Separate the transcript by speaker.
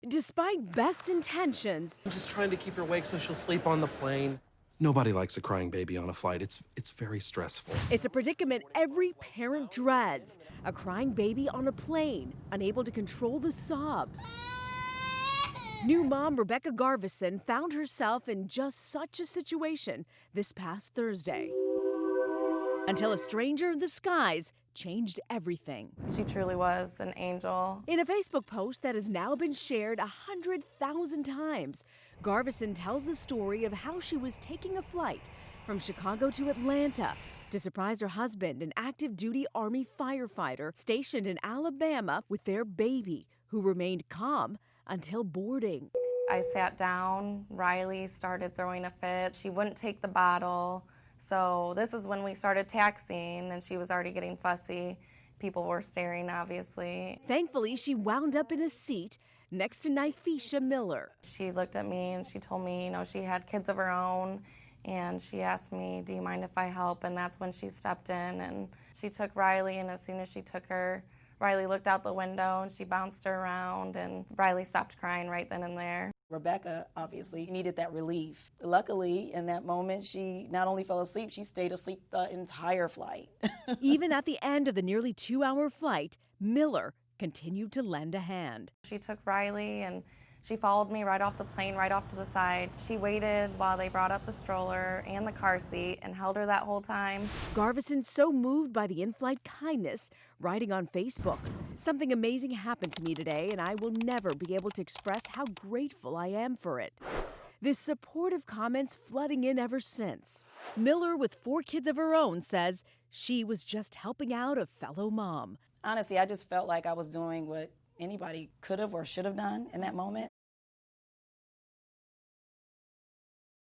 Speaker 1: Despite best intentions,
Speaker 2: I'm just trying to keep her awake so she'll sleep on the plane. Nobody likes a crying baby on a flight. It's very stressful.
Speaker 1: it's a predicament every parent dreads. A crying baby on a plane, unable to control the sobs. New mom Rebecca Garvison found herself in just such a situation this past Thursday. Until a stranger in the skies changed everything.
Speaker 3: She truly was an angel.
Speaker 1: In a Facebook post that has now been shared 100,000 times, Garvison tells the story of how she was taking a flight from Chicago to Atlanta to surprise her husband, an active duty Army firefighter stationed in Alabama, with their baby, who remained calm until boarding.
Speaker 3: I sat down, Riley started throwing a fit. She wouldn't take the bottle. So this is when we started taxiing, and she was already getting fussy. People were staring, obviously.
Speaker 1: Thankfully, she wound up in a seat next to Nifisha Miller.
Speaker 3: She looked at me and she told me, she had kids of her own, and she asked me, do you mind if I help? And that's when she stepped in and she took Riley, and as soon as she took her, Riley looked out the window and she bounced her around, and Riley stopped crying right then and there.
Speaker 4: Rebecca obviously needed that relief. Luckily, in that moment, she not only fell asleep, she stayed asleep the entire flight.
Speaker 1: Even at the end of the nearly 2-hour flight, Miller continued to lend a hand.
Speaker 3: She took Riley and she followed me right off the plane, right off to the side. She waited while they brought up the stroller and the car seat and held her that whole time.
Speaker 1: Garvison so moved by the in-flight kindness, writing on Facebook, "Something amazing happened to me today, and I will never be able to express how grateful I am for it." This supportive comments flooding in ever since. Miller, with 4 kids of her own, says she was just helping out a fellow mom.
Speaker 4: Honestly, I just felt like I was doing what anybody could have or should have done in that moment.